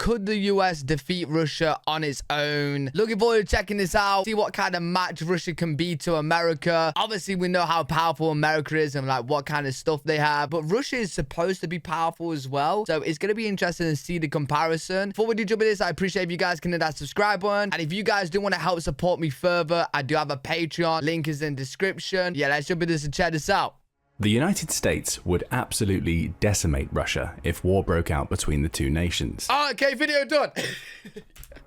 could the US defeat Russia on its own? Looking forward to checking this out, see what kind of match Russia can be to America. Obviously, we know how powerful America is and like what kind of stuff they have, but Russia is supposed to be powerful as well. So it's going to be interesting to see the comparison. Before we do jump into this, I appreciate if you guys can hit that subscribe button. And if you guys do want to help support me further, I do have a Patreon. Link is in the description. Yeah, let's jump into this and check this out. The United States would absolutely decimate Russia if war broke out between the two nations. Oh, okay, video done.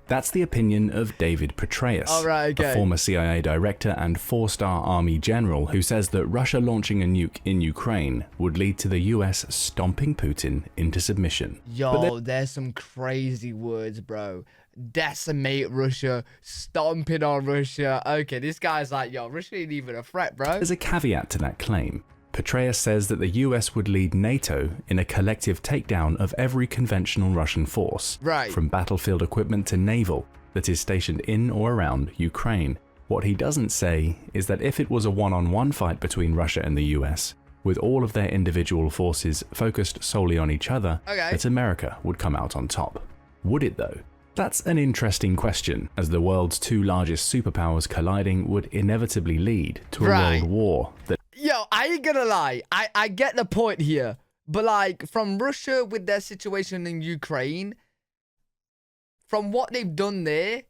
That's the opinion of David Petraeus, a former CIA director and 4-star army general who says that Russia launching a nuke in Ukraine would lead to the US stomping Putin into submission. Yo, there's some crazy words, bro. Decimate Russia, stomping on Russia. Okay, this guy's like, yo, Russia ain't even a threat, bro. There's a caveat to that claim. Petraeus says that the US would lead NATO in a collective takedown of every conventional Russian force, from battlefield equipment to naval, that is stationed in or around Ukraine. What he doesn't say is that if it was a one-on-one fight between Russia and the US, with all of their individual forces focused solely on each other, that America would come out on top. Would it though? That's an interesting question, as the world's two largest superpowers colliding would inevitably lead to a world war that... Yo, I ain't gonna lie. I get the point here. But like, from Russia with their situation in Ukraine, from what they've done there,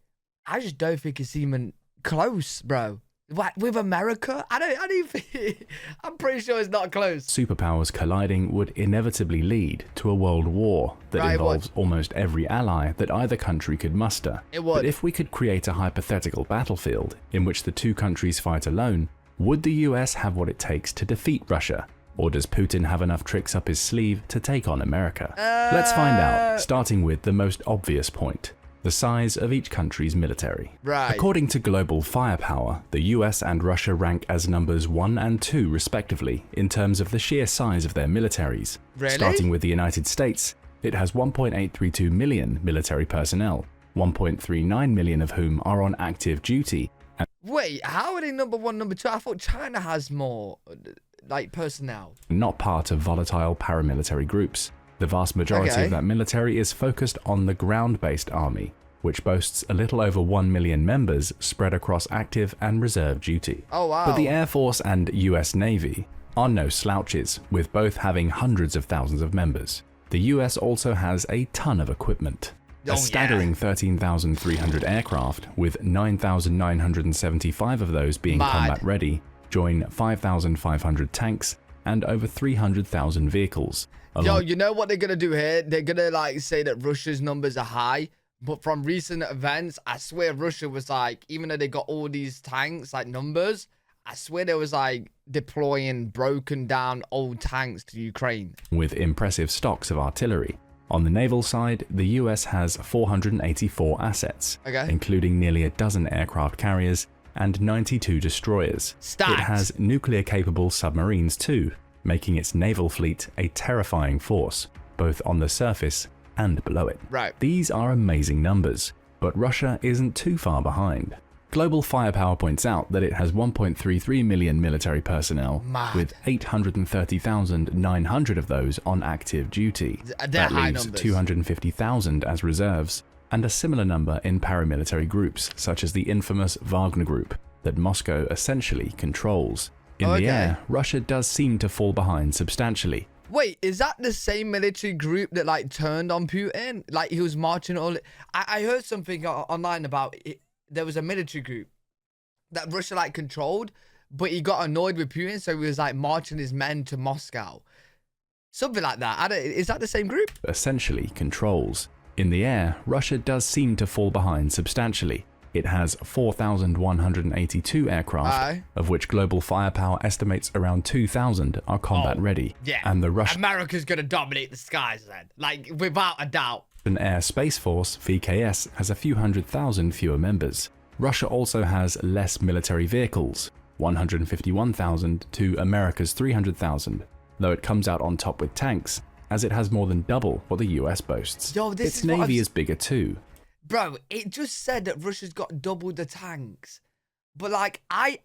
I just don't think it's even close, bro. What, with America? I don't think... I'm pretty sure it's not close. Superpowers colliding would inevitably lead to a world war that involves almost every ally that either country could muster. It would. But if we could create a hypothetical battlefield in which the two countries fight alone, would the US have what it takes to defeat Russia? Or does Putin have enough tricks up his sleeve to take on America? Let's find out, starting with the most obvious point. The size of each country's military. According to Global Firepower, the US and Russia rank as numbers 1 and 2 respectively in terms of the sheer size of their militaries. Starting with the United States, it has 1.832 million military personnel, 1.39 million of whom are on active duty. Wait, how are they number 1, number 2? I thought China has more, like, personnel. Not part of volatile paramilitary groups. The vast majority of that military is focused on the ground-based army, which boasts a little over 1 million members spread across active and reserve duty. Oh, wow. But the Air Force and US Navy are no slouches, with both having hundreds of thousands of members. The US also has a ton of equipment. A staggering 13,300 aircraft, with 9,975 of those being combat ready, join 5,500 tanks and over 300,000 vehicles. Yo, you know what they're gonna do here? They're gonna like say that Russia's numbers are high, but from recent events, I swear Russia was like, even though they got all these tanks, like numbers, I swear they was like deploying broken down old tanks to Ukraine. With impressive stocks of artillery. On the naval side, the US has 484 assets, including nearly a dozen aircraft carriers and 92 destroyers. It has nuclear-capable submarines too, making its naval fleet a terrifying force, both on the surface and below it. These are amazing numbers, but Russia isn't too far behind. Global Firepower points out that it has 1.33 million military personnel, with 830,900 of those on active duty. That leaves 250,000 as reserves, and a similar number in paramilitary groups, such as the infamous Wagner Group, that Moscow essentially controls. In the air, Russia does seem to fall behind substantially. Wait, is that the same military group that like turned on Putin? Like he was marching all... I heard something online about it. There was a military group that Russia like controlled, but he got annoyed with Putin, so he was like marching his men to Moscow. Something like that. Is that the same group? Essentially controls. In the air, Russia does seem to fall behind substantially. It has 4,182 aircraft, of which Global Firepower estimates around 2,000 are combat ready. Yeah, and the Russian America's gonna dominate the skies then, like without a doubt. Air Space Force, VKS, has a few 100,000 fewer members. Russia also has less military vehicles, 151,000 to America's 300,000, though it comes out on top with tanks, as it has more than double what the US boasts. Yo, its navy is bigger too. Bro, it just said that Russia's got double the tanks. But like, I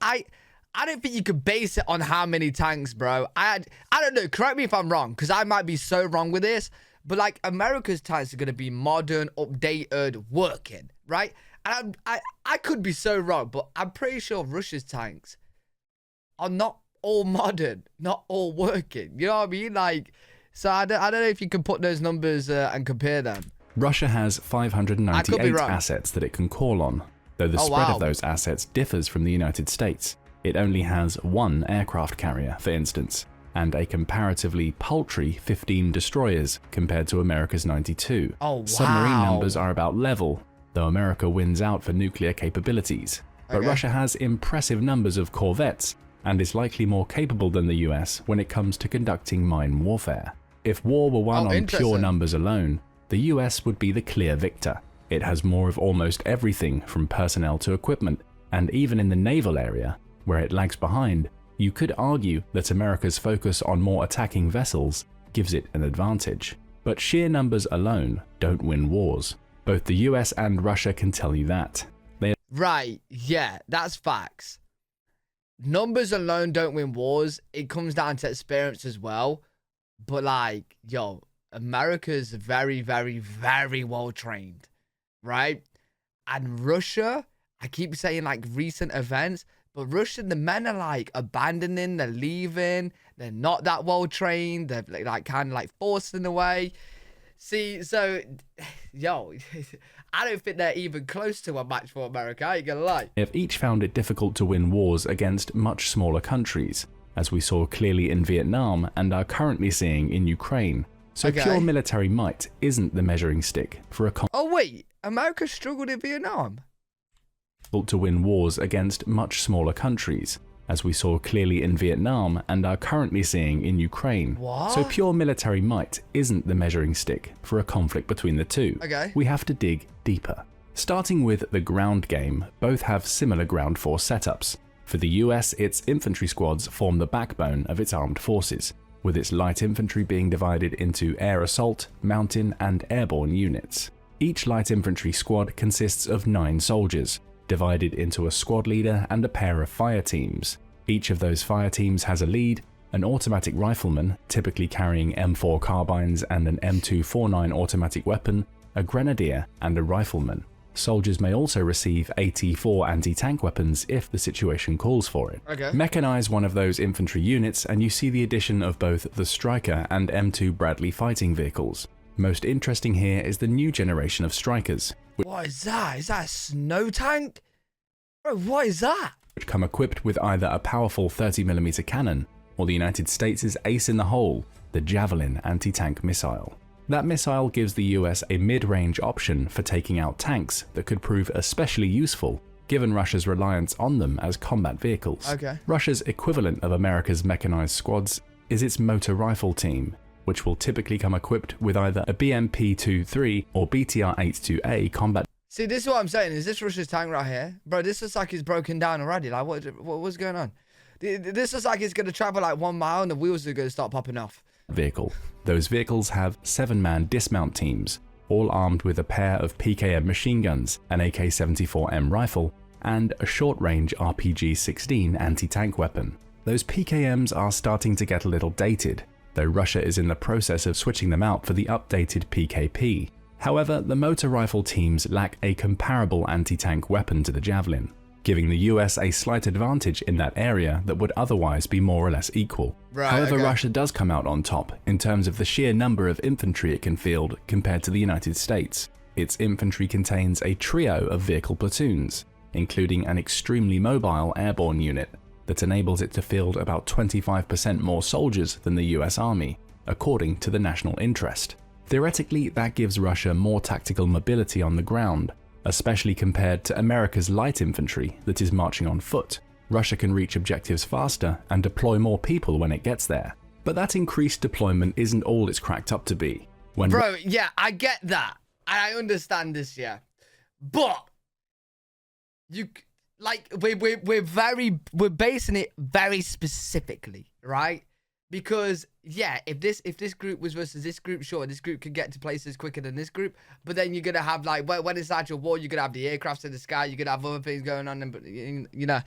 don't think you could base it on how many tanks, bro. I don't know, correct me if I'm wrong, because I might be so wrong with this. But like America's tanks are going to be modern, updated, working, right? And I could be so wrong, but I'm pretty sure Russia's tanks are not all modern, not all working. You know what I mean? Like, so I don't know if you can put those numbers and compare them. Russia has 598 assets that it can call on, though the spread of those assets differs from the United States. It only has one aircraft carrier, for instance, and a comparatively paltry 15 destroyers compared to America's 92. Oh, wow. Submarine numbers are about level, though America wins out for nuclear capabilities. But Russia has impressive numbers of corvettes and is likely more capable than the US when it comes to conducting mine warfare. If war were won on pure numbers alone, the US would be the clear victor. It has more of almost everything from personnel to equipment, and even in the naval area, where it lags behind, you could argue that America's focus on more attacking vessels gives it an advantage. But sheer numbers alone don't win wars. Both the US and Russia can tell you that. Right, yeah, that's facts. Numbers alone don't win wars. It comes down to experience as well. But like, yo, America's very, very, very well trained, right? And Russia, I keep saying like recent events, but Russia, the men are like abandoning, they're leaving, they're not that well trained, they're like kind of like forcing away. See, so, yo, I don't think they're even close to a match for America, I ain't gonna lie. If each found it difficult to win wars against much smaller countries, as we saw clearly in Vietnam and are currently seeing in Ukraine. So pure military might isn't the measuring stick for a Oh wait, America struggled in Vietnam? To win wars against much smaller countries, as we saw clearly in Vietnam and are currently seeing in Ukraine. What? So pure military might isn't the measuring stick for a conflict between the two. We have to dig deeper. Starting with the ground game, both have similar ground force setups. For the US, its infantry squads form the backbone of its armed forces, with its light infantry being divided into air assault, mountain, and airborne units. Each light infantry squad consists of 9 soldiers, divided into a squad leader and a pair of fire teams. Each of those fire teams has a lead, an automatic rifleman, typically carrying M4 carbines and an M249 automatic weapon, a grenadier, and a rifleman. Soldiers may also receive AT-4 anti-tank weapons if the situation calls for it. Mechanize one of those infantry units and you see the addition of both the Stryker and M2 Bradley fighting vehicles. Most interesting here is the new generation of Strykers. What is that? Is that a snow tank? Bro, what is that? Which come equipped with either a powerful 30mm cannon or the United States' ace in the hole, the Javelin anti-tank missile. That missile gives the US a mid-range option for taking out tanks that could prove especially useful given Russia's reliance on them as combat vehicles. Russia's equivalent of America's mechanized squads is its motor rifle team, which will typically come equipped with either a BMP-23 or BTR-82A combat. See, this is what I'm saying. Is this Russia's tank right here? Bro, this looks like it's broken down already. Like, what's going on? This looks like it's going to travel like 1 mile and the wheels are going to start popping off. Vehicle. Those vehicles have 7-man dismount teams, all armed with a pair of PKM machine guns, an AK-74M rifle, and a short-range RPG-16 anti-tank weapon. Those PKMs are starting to get a little dated, though Russia is in the process of switching them out for the updated PKP. However, the motor rifle teams lack a comparable anti-tank weapon to the Javelin, giving the US a slight advantage in that area that would otherwise be more or less equal. However, Russia does come out on top in terms of the sheer number of infantry it can field compared to the United States. Its infantry contains a trio of vehicle platoons, including an extremely mobile airborne unit that enables it to field about 25% more soldiers than the US Army, according to the national interest. Theoretically, that gives Russia more tactical mobility on the ground, especially compared to America's light infantry that is marching on foot. Russia can reach objectives faster and deploy more people when it gets there. But that increased deployment isn't all it's cracked up to be. Bro, yeah, I get that. I understand this, yeah. But we're basing it very specifically, right? Because yeah, if this group was versus this group, sure, this group could get to places quicker than this group. But then you're gonna have like when it's actual war, you're gonna have the aircrafts in the sky, you're gonna have other things going on, and you know,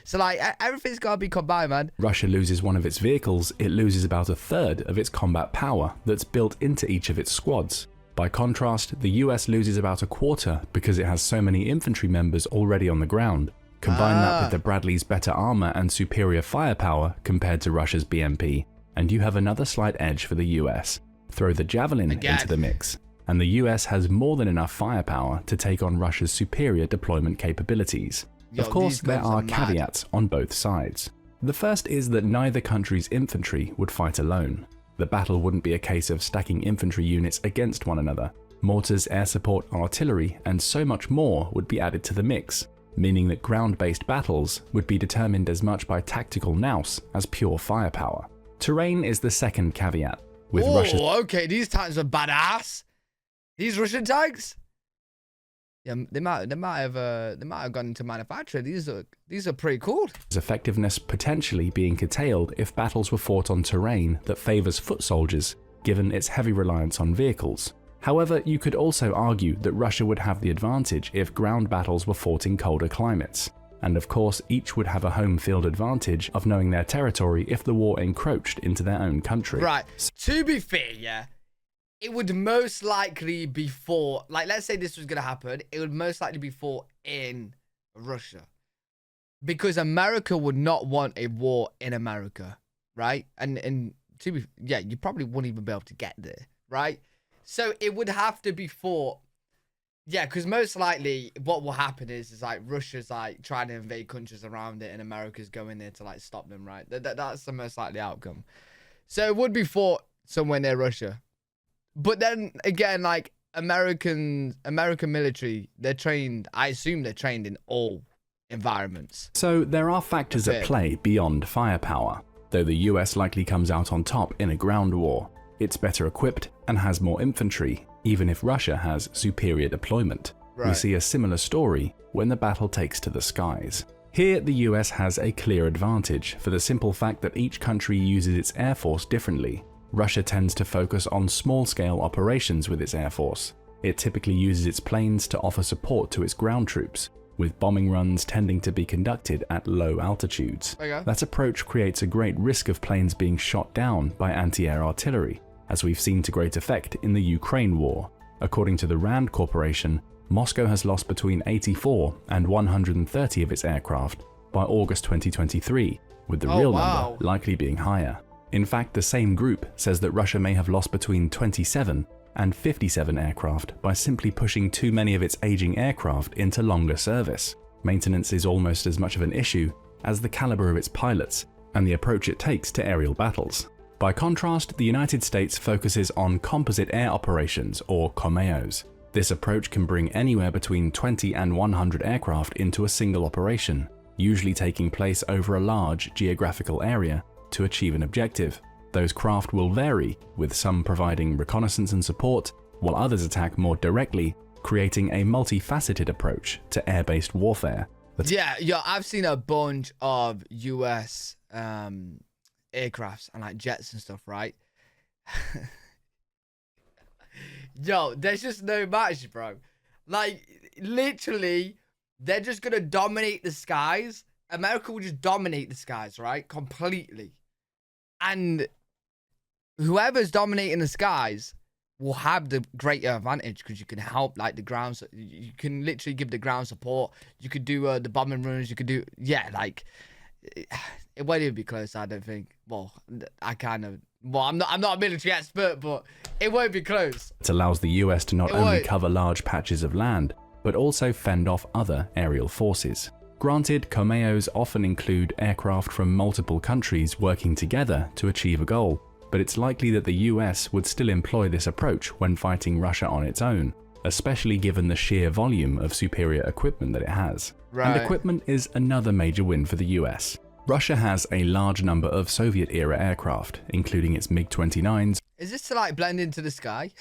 so like everything's gotta be combined, man. Russia loses one of its vehicles, it loses about a third of its combat power that's built into each of its squads. By contrast, the US loses about a quarter because it has so many infantry members already on the ground. Combine that with the Bradley's better armor and superior firepower compared to Russia's BMP, and you have another slight edge for the US. Throw the Javelin into the mix, and the US has more than enough firepower to take on Russia's superior deployment capabilities. Of course, there are caveats on both sides. The first is that neither country's infantry would fight alone. The battle wouldn't be a case of stacking infantry units against one another. Mortars, air support, artillery, and so much more would be added to the mix, meaning that ground-based battles would be determined as much by tactical nous as pure firepower. Terrain is the second caveat. With Russia. Okay, these tanks are badass. These Russian tanks. Yeah, they might have gone into manufacture. These are pretty cool. Effectiveness potentially being curtailed if battles were fought on terrain that favors foot soldiers, given its heavy reliance on vehicles. However, you could also argue that Russia would have the advantage if ground battles were fought in colder climates. And of course, each would have a home field advantage of knowing their territory if the war encroached into their own country. Right. To be fair, yeah, it would most likely be fought, like let's say this was going to happen, it would most likely be fought in Russia. Because America would not want a war in America, right? And to be, yeah, you probably wouldn't even be able to get there, right? So it would have to be fought. Yeah, because most likely what will happen is like Russia's like trying to invade countries around it and America's going there to like stop them, right? That's the most likely outcome. So it would be fought somewhere near Russia. But then again, like American military, they're trained, I assume they're trained in all environments. So there are factors at play beyond firepower. Though the US likely comes out on top in a ground war, it's better equipped and has more infantry, even if Russia has superior deployment. Right. We see a similar story when the battle takes to the skies. Here, the US has a clear advantage for the simple fact that each country uses its air force differently. Russia tends to focus on small-scale operations with its air force. It typically uses its planes to offer support to its ground troops, with bombing runs tending to be conducted at low altitudes. That approach creates a great risk of planes being shot down by anti-air artillery, as we've seen to great effect in the Ukraine war. According to the RAND Corporation, Moscow has lost between 84 and 130 of its aircraft by August 2023, with the real number likely being higher. In fact, the same group says that Russia may have lost between 27 and 57 aircraft by simply pushing too many of its aging aircraft into longer service. Maintenance is almost as much of an issue as the caliber of its pilots and the approach it takes to aerial battles. By contrast, the United States focuses on composite air operations, or COMAOs. This approach can bring anywhere between 20 and 100 aircraft into a single operation, usually taking place over a large geographical area to achieve an objective. Those craft will vary, with some providing reconnaissance and support, while others attack more directly, creating a multifaceted approach to air-based warfare. Yeah, I've seen a bunch of US aircrafts and like jets and stuff, right? Yo, there's just no match, bro. Like, literally, they're just gonna dominate the skies. America will just dominate the skies, right? Completely. And whoever's dominating the skies will have the greater advantage because you can help like the ground. You can literally give the ground support. You could do the bombing runs. You could do, yeah, like it won't even be close. I don't think. Well, I'm not a military expert, but it won't be close. It allows the US to not only cover large patches of land, but also fend off other aerial forces. Granted, COMAOs often include aircraft from multiple countries working together to achieve a goal, but it's likely that the US would still employ this approach when fighting Russia on its own, especially given the sheer volume of superior equipment that it has. Right. And equipment is another major win for the US. Russia has a large number of Soviet-era aircraft, including its MiG-29s. Is this to like blend into the sky?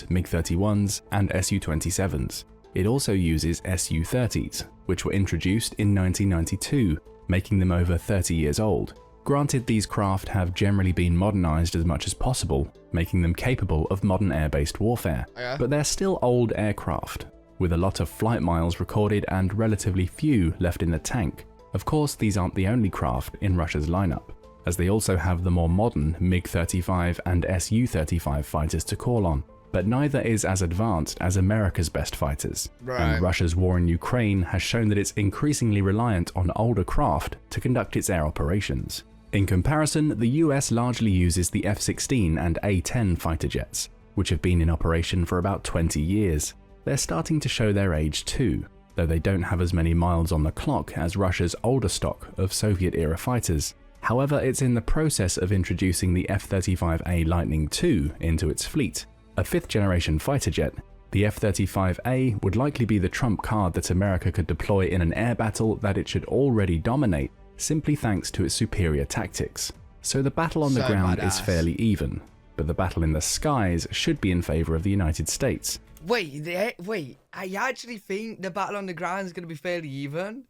MiG-31s and Su-27s. It also uses Su-30s, which were introduced in 1992, making them over 30 years old. Granted, these craft have generally been modernized as much as possible, making them capable of modern air-based warfare, but they're still old aircraft, with a lot of flight miles recorded and relatively few left in the tank. Of course, these aren't the only craft in Russia's lineup, as they also have the more modern MiG-35 and Su-35 fighters to call on, but neither is as advanced as America's best fighters, and Russia's war in Ukraine has shown that it's increasingly reliant on older craft to conduct its air operations. In comparison, the US largely uses the F-16 and A-10 fighter jets, which have been in operation for about 20 years. They're starting to show their age too, though they don't have as many miles on the clock as Russia's older stock of Soviet-era fighters. However, it's in the process of introducing the F-35A Lightning II into its fleet, a fifth-generation fighter jet. The F-35A would likely be the trump card that America could deploy in an air battle that it should already dominate, simply thanks to its superior tactics. So the battle on the ground is fairly even, but the battle in the skies should be in favor of the United States. Wait, I actually think the battle on the ground is going to be fairly even?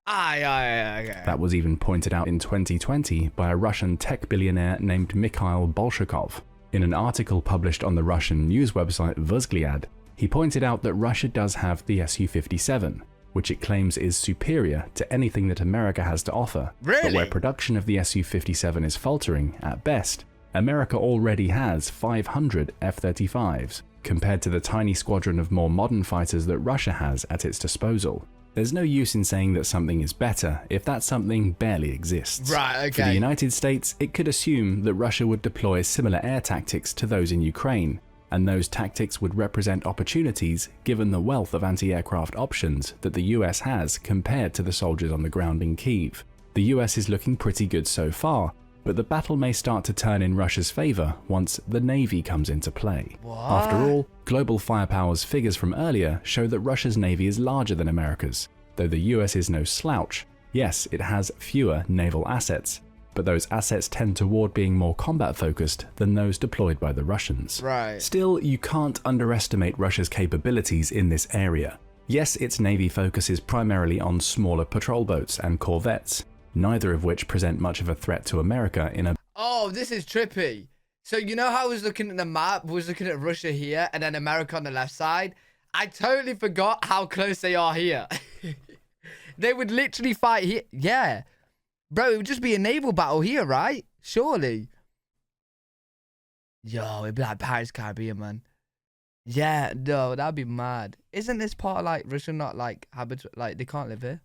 Okay. That was even pointed out in 2020 by a Russian tech billionaire named Mikhail Bolshakov. In an article published on the Russian news website Vzgliad, he pointed out that Russia does have the Su-57, which it claims is superior to anything that America has to offer. Really? But where production of the Su-57 is faltering, at best, America already has 500 F-35s, compared to the tiny squadron of more modern fighters that Russia has at its disposal. There's no use in saying that something is better if that something barely exists. Right, okay. For the United States, it could assume that Russia would deploy similar air tactics to those in Ukraine, and those tactics would represent opportunities given the wealth of anti-aircraft options that the US has compared to the soldiers on the ground in Kyiv. The US is looking pretty good so far, but the battle may start to turn in Russia's favor once the Navy comes into play. What? After all, Global Firepower's figures from earlier show that Russia's Navy is larger than America's. Though the US is no slouch, yes, it has fewer naval assets, but those assets tend toward being more combat-focused than those deployed by the Russians. Right. Still, you can't underestimate Russia's capabilities in this area. Yes, its navy focuses primarily on smaller patrol boats and corvettes, neither of which present much of a threat to America in a... Oh, this is trippy. So you know how I was looking at the map, was looking at Russia here, and then America on the left side? I totally forgot how close they are here. They would literally fight here. Yeah. Bro, it would just be a naval battle here, right? Surely. Yo, it'd be like Pirates of the Caribbean, man. Yeah, no, that'd be mad. Isn't this part of, like, Russia not, like, like, they can't live here?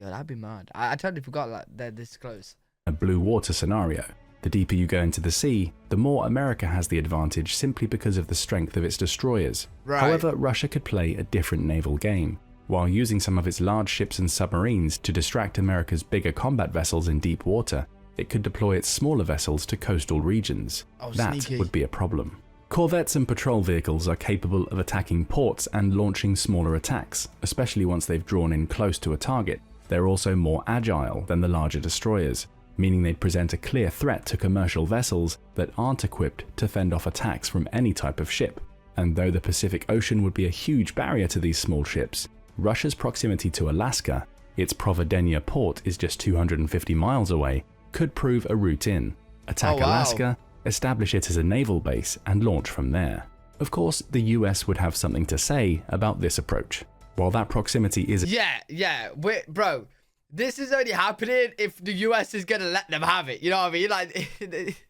Yo, that'd be mad. I totally forgot, like, they're this close. A blue water scenario. The deeper you go into the sea, the more America has the advantage simply because of the strength of its destroyers. Right. However, Russia could play a different naval game. While using some of its large ships and submarines to distract America's bigger combat vessels in deep water, it could deploy its smaller vessels to coastal regions. Oh, that sneaky. would be a problem. Corvettes and patrol vehicles are capable of attacking ports and launching smaller attacks, especially once they've drawn in close to a target. They're also more agile than the larger destroyers, meaning they'd present a clear threat to commercial vessels that aren't equipped to fend off attacks from any type of ship. And though the Pacific Ocean would be a huge barrier to these small ships, Russia's proximity to Alaska, its Providenia port is just 250 miles away, could prove a route in. Attack Alaska, establish it as a naval base, and launch from there. Of course, the US would have something to say about this approach. While that proximity is... Yeah, wait, bro. This is only happening if the US is going to let them have it. You know what I mean? Like,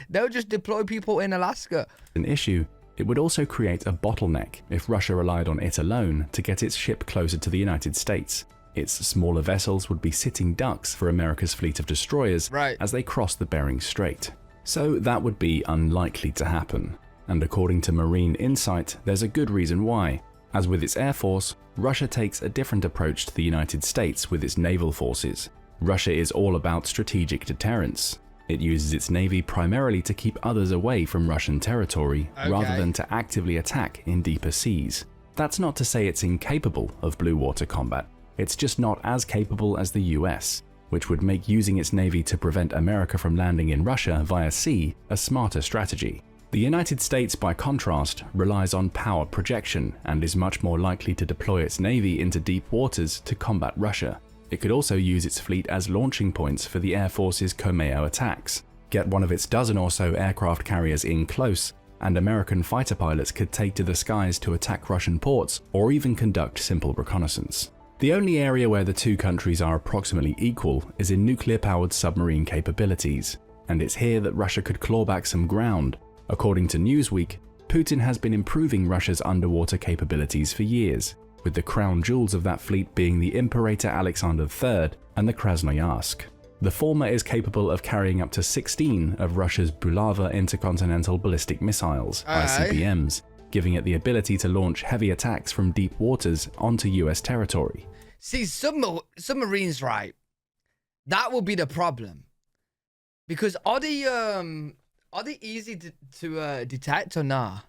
they'll just deploy people in Alaska. An issue. It would also create a bottleneck if Russia relied on it alone to get its ship closer to the United States. Its smaller vessels would be sitting ducks for America's fleet of destroyers as they cross the Bering Strait. So that would be unlikely to happen. And according to Marine Insight, there's a good reason why. As with its air force, Russia takes a different approach to the United States with its naval forces. Russia is all about strategic deterrence. It uses its navy primarily to keep others away from Russian territory rather than to actively attack in deeper seas. That's not to say it's incapable of blue water combat. It's just not as capable as the US, which would make using its navy to prevent America from landing in Russia via sea a smarter strategy. The United States, by contrast, relies on power projection and is much more likely to deploy its navy into deep waters to combat Russia. It could also use its fleet as launching points for the Air Force's Kolmeister attacks, get one of its dozen or so aircraft carriers in close, and American fighter pilots could take to the skies to attack Russian ports or even conduct simple reconnaissance. The only area where the two countries are approximately equal is in nuclear-powered submarine capabilities, and it's here that Russia could claw back some ground. According to Newsweek, Putin has been improving Russia's underwater capabilities for years, with the crown jewels of that fleet being the Imperator Alexander III and the Krasnoyarsk. The former is capable of carrying up to 16 of Russia's Bulava intercontinental ballistic missiles, ICBMs, giving it the ability to launch heavy attacks from deep waters onto US territory. See, submarines, right? That will be the problem. Because are they easy to detect or nah?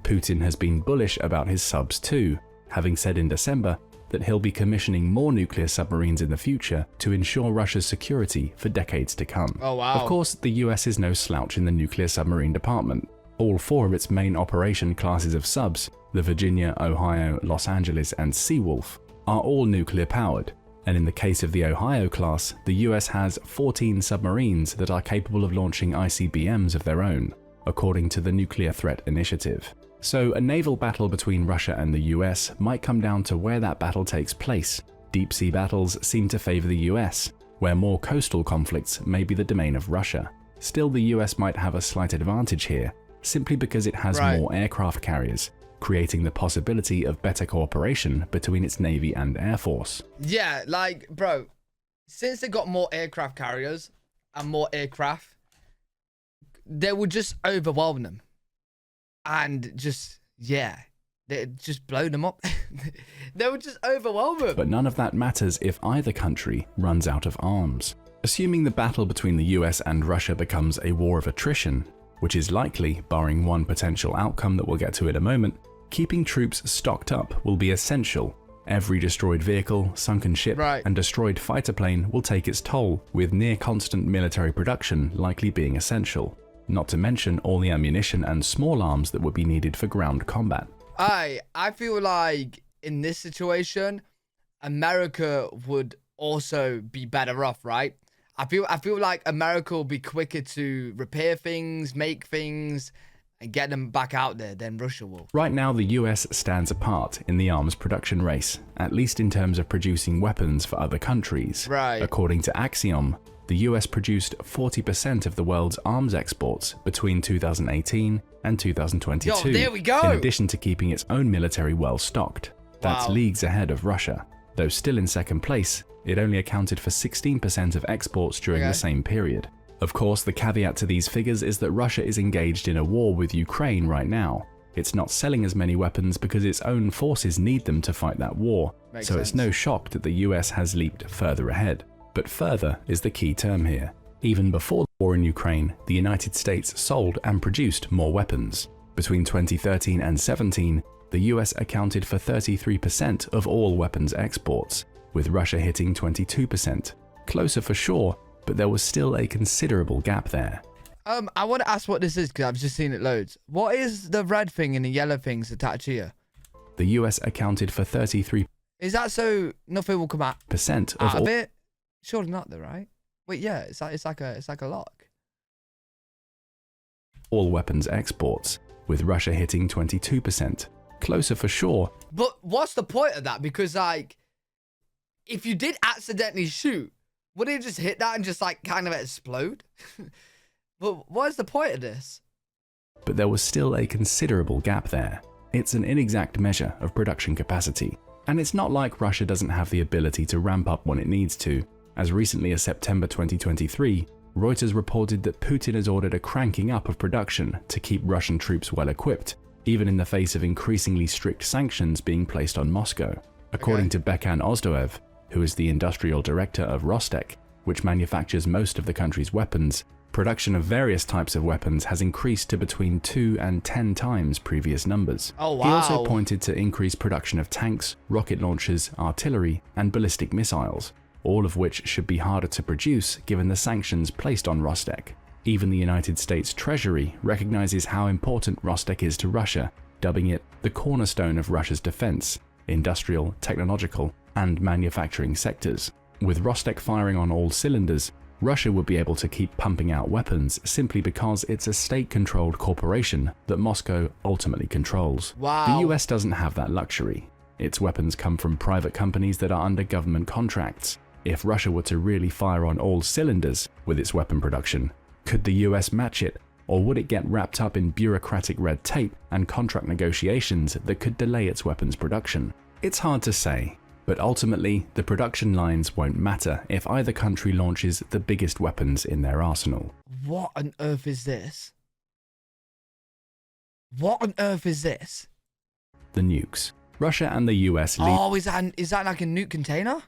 Putin has been bullish about his subs too, having said in December that he'll be commissioning more nuclear submarines in the future to ensure Russia's security for decades to come. Oh wow. Of course, the US is no slouch in the nuclear submarine department. All four of its main operation classes of subs, the Virginia, Ohio, Los Angeles, and Seawolf, are all nuclear powered, and in the case of the Ohio class, the US has 14 submarines that are capable of launching ICBMs of their own, according to the Nuclear Threat Initiative. So a naval battle between Russia and the US might come down to where that battle takes place. Deep sea battles seem to favor the US, where more coastal conflicts may be the domain of Russia. Still, the US might have a slight advantage here, simply because it has more aircraft carriers, creating the possibility of better cooperation between its Navy and Air Force. Yeah, like, bro, since they got more aircraft carriers and more aircraft, they would just overwhelm them. And just, yeah, they just blow them up. They would just overwhelm them. But none of that matters if either country runs out of arms. Assuming the battle between the US and Russia becomes a war of attrition, which is likely, barring one potential outcome that we'll get to in a moment, keeping troops stocked up will be essential. Every destroyed vehicle, sunken ship, and destroyed fighter plane will take its toll, with near constant military production likely being essential. Not to mention all the ammunition and small arms that would be needed for ground combat. I feel like in this situation, America would also be better off, right? I feel like America will be quicker to repair things, make things, and get them back out there than Russia will. Right now, the US stands apart in the arms production race, at least in terms of producing weapons for other countries. According to Axiom, the US produced 40% of the world's arms exports between 2018 and 2022. Yo, there we go! In addition to keeping its own military well stocked. That's leagues ahead of Russia. Though still in second place, it only accounted for 16% of exports during the same period. Of course, the caveat to these figures is that Russia is engaged in a war with Ukraine right now. It's not selling as many weapons because its own forces need them to fight that war, so it's no shock that the US has leaped further ahead. But further is the key term here. Even before the war in Ukraine, the United States sold and produced more weapons. Between 2013 and 17, the US accounted for 33% of all weapons exports, with Russia hitting 22%. Closer for sure, but there was still a considerable gap there. I want to ask what this is because I've just seen it loads. What is the red thing and the yellow things attached here? The US accounted for 33%. Is that so nothing will come out of all it? Surely not though, right? Wait, yeah, it's like a lock. All weapons exports, with Russia hitting 22%. Closer for sure. But what's the point of that? Because like, if you did accidentally shoot, would it just hit that and just like kind of explode? But what is the point of this? But there was still a considerable gap there. It's an inexact measure of production capacity. And it's not like Russia doesn't have the ability to ramp up when it needs to. As recently as September 2023, Reuters reported that Putin has ordered a cranking up of production to keep Russian troops well equipped, even in the face of increasingly strict sanctions being placed on Moscow. According to Bekan Ozdoev, who is the industrial director of Rostec, which manufactures most of the country's weapons, production of various types of weapons has increased to between 2 and 10 times previous numbers. Oh, wow. He also pointed to increased production of tanks, rocket launchers, artillery, and ballistic missiles, all of which should be harder to produce given the sanctions placed on Rostec. Even the United States Treasury recognizes how important Rostec is to Russia, dubbing it the cornerstone of Russia's defense, industrial, technological, and manufacturing sectors. With Rostec firing on all cylinders, Russia would be able to keep pumping out weapons simply because it's a state-controlled corporation that Moscow ultimately controls. Wow. The US doesn't have that luxury. Its weapons come from private companies that are under government contracts. If Russia were to really fire on all cylinders with its weapon production, could the US match it, or would it get wrapped up in bureaucratic red tape and contract negotiations that could delay its weapons production? It's hard to say, but ultimately the production lines won't matter if either country launches the biggest weapons in their arsenal. What on earth is this? What on earth is this? The nukes. Russia and the US lead. Oh, is that like a nuke container?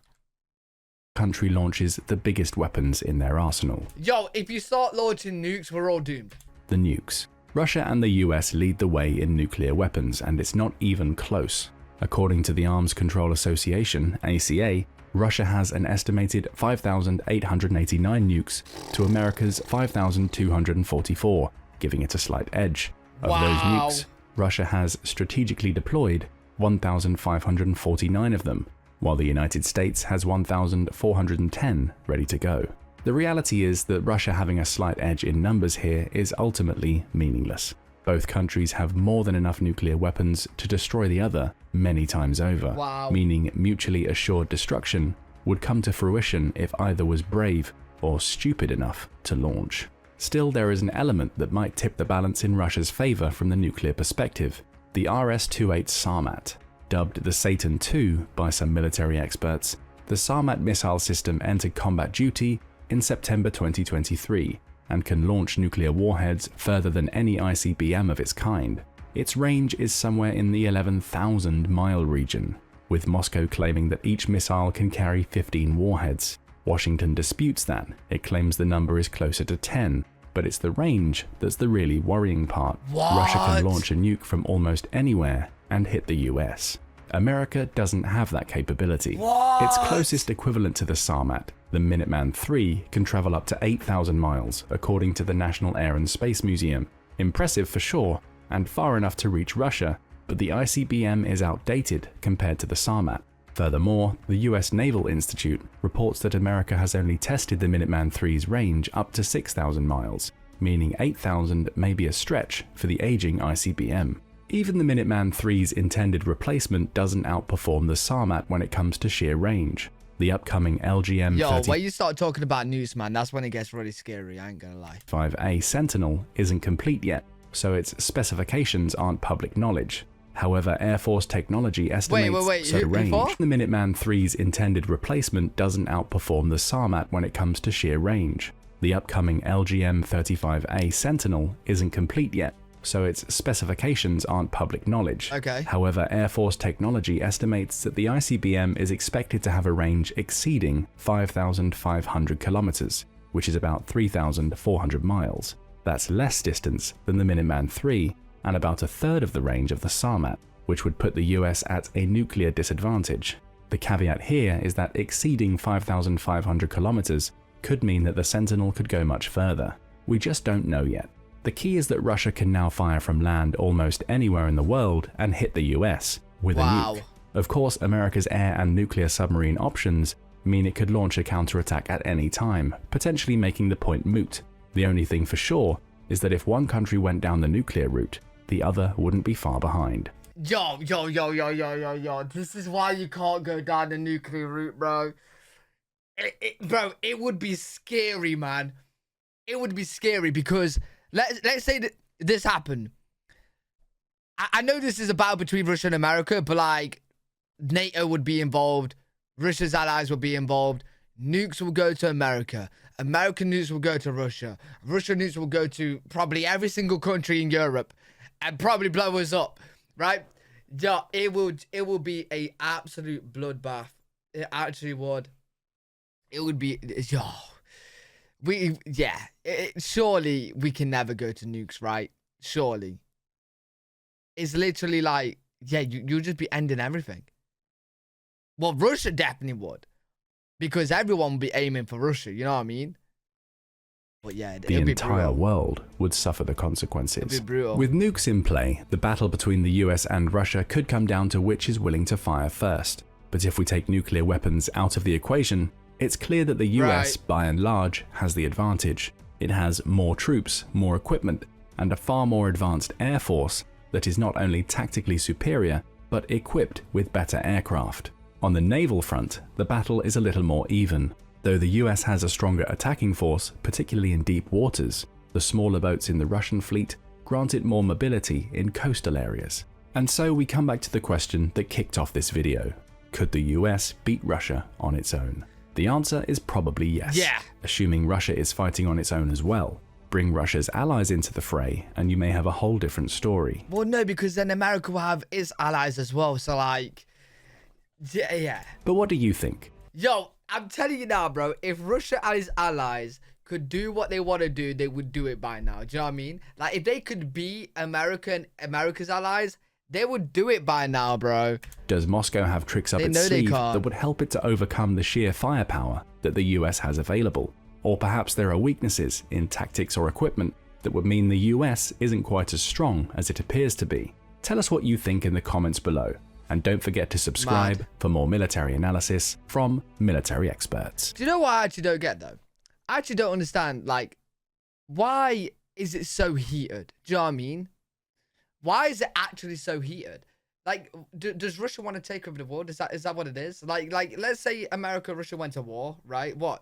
Country launches the biggest weapons in their arsenal. Yo, if you start launching nukes, we're all doomed. The nukes. Russia and the US lead the way in nuclear weapons, and it's not even close. According to the Arms Control Association, ACA, Russia has an estimated 5,889 nukes to America's 5,244, giving it a slight edge. Of those nukes, Russia has strategically deployed 1,549 of them, while the United States has 1,410 ready to go. The reality is that Russia having a slight edge in numbers here is ultimately meaningless. Both countries have more than enough nuclear weapons to destroy the other many times over, meaning mutually assured destruction would come to fruition if either was brave or stupid enough to launch. Still, there is an element that might tip the balance in Russia's favor from the nuclear perspective: the RS-28 Sarmat. Dubbed the Satan II by some military experts, the Sarmat missile system entered combat duty in September 2023 and can launch nuclear warheads further than any ICBM of its kind. Its range is somewhere in the 11,000-mile region, with Moscow claiming that each missile can carry 15 warheads. Washington disputes that. It claims the number is closer to 10, but it's the range that's the really worrying part. Russia can launch a nuke from almost anywhere and hit the US. America doesn't have that capability. Its closest equivalent to the Sarmat, the Minuteman III, can travel up to 8,000 miles, according to the National Air and Space Museum. Impressive for sure, and far enough to reach Russia, but the ICBM is outdated compared to the Sarmat. Furthermore, the US Naval Institute reports that America has only tested the Minuteman III's range up to 6,000 miles, meaning 8,000 may be a stretch for the aging ICBM. Even the Minuteman III's intended replacement doesn't outperform the Sarmat when it comes to sheer range. The upcoming LGM-35A Yo, when you start talking about news, man, that's when it gets really scary, I ain't gonna lie. Sentinel isn't complete yet, so its specifications aren't public knowledge. However, Air Force technology estimates the range. The Minuteman III's intended replacement doesn't outperform the Sarmat when it comes to sheer range. The upcoming LGM-35A Sentinel isn't complete yet, so its specifications aren't public knowledge. However, Air Force technology estimates that the ICBM is expected to have a range exceeding 5,500 kilometers, which is about 3,400 miles. That's less distance than the Minuteman III, and about a third of the range of the Sarmat, which would put the US at a nuclear disadvantage. The caveat here is that exceeding 5,500 kilometers could mean that the Sentinel could go much further. We just don't know yet. The key is that Russia can now fire from land almost anywhere in the world and hit the US with a nuke. Of course, America's air and nuclear submarine options mean it could launch a counterattack at any time, potentially making the point moot. The only thing for sure is that if one country went down the nuclear route, the other wouldn't be far behind. Yo. This is why you can't go down the nuclear route, bro. Bro, it would be scary, man. It would be scary because let's say that this happened. I know this is a battle between Russia and America, but like NATO would be involved. Russia's allies would be involved. Nukes will go to America. American nukes will go to Russia. Russian nukes will go to probably every single country in Europe and probably blow us up, right? Yeah, it will be a absolute bloodbath. It actually would. It would be, yo. Surely we can never go to nukes, right? Surely. It's literally like, yeah, you'll just be ending everything. Well, Russia definitely would. Because everyone would be aiming for Russia, you know what I mean? But yeah, the entire world would suffer the consequences. It'd be brutal. With nukes in play, the battle between the US and Russia could come down to which is willing to fire first. But if we take nuclear weapons out of the equation, It's clear that the US, by and large, has the advantage. It has more troops, more equipment, and a far more advanced air force that is not only tactically superior, but equipped with better aircraft. On the naval front, the battle is a little more even. Though the US has a stronger attacking force, particularly in deep waters, the smaller boats in the Russian fleet grant it more mobility in coastal areas. And so we come back to the question that kicked off this video. Could the US beat Russia on its own? The answer is probably yes. Yeah. Assuming Russia is fighting on its own as well. Bring Russia's allies into the fray and you may have a whole different story. Well, no, because then America will have its allies as well. So like, yeah. But what do you think? Yo, I'm telling you now, bro, if Russia and its allies could do what they want to do, they would do it by now. Do you know what I mean? Like, if they could be America's allies, they would do it by now, bro. Does Moscow have tricks up its sleeve that would help it to overcome the sheer firepower that the US has available? Or perhaps there are weaknesses in tactics or equipment that would mean the US isn't quite as strong as it appears to be? Tell us what you think in the comments below. And don't forget to subscribe for more military analysis from military experts. Do you know what I actually don't get, though? I actually don't understand, like, why is it so heated? Do you know what I mean? Why is it actually so heated? Like, does Russia want to take over the world? Is that what it is? Like, let's say America, Russia went to war, right? What?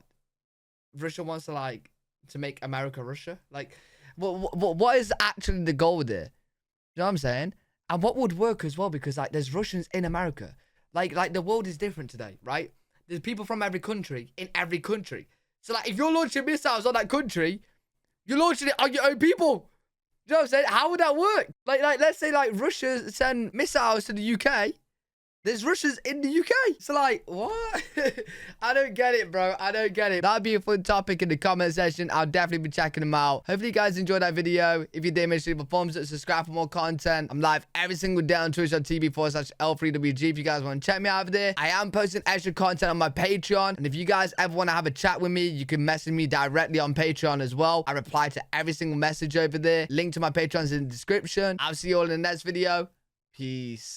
Russia wants to, like, to make America Russia? Like, what is actually the goal there? You know what I'm saying? And what would work as well? Because, like, there's Russians in America. Like the world is different today, right? There's people from every country in every country. So, like, if you're launching missiles on that country, you're launching it on your own people. You know what I'm saying? How would that work? Like let's say, like, Russia send missiles to the UK. There's Russians in the UK. So, like, what? I don't get it, bro. I don't get it. That'd be a fun topic in the comment section. I'll definitely be checking them out. Hopefully, you guys enjoyed that video. If you did, make sure you leave a thumbs up, subscribe for more content. I'm live every single day on twitch.tv/L3WG if you guys want to check me out over there. I am posting extra content on my Patreon. And if you guys ever want to have a chat with me, you can message me directly on Patreon as well. I reply to every single message over there. Link to my Patreon is in the description. I'll see you all in the next video. Peace.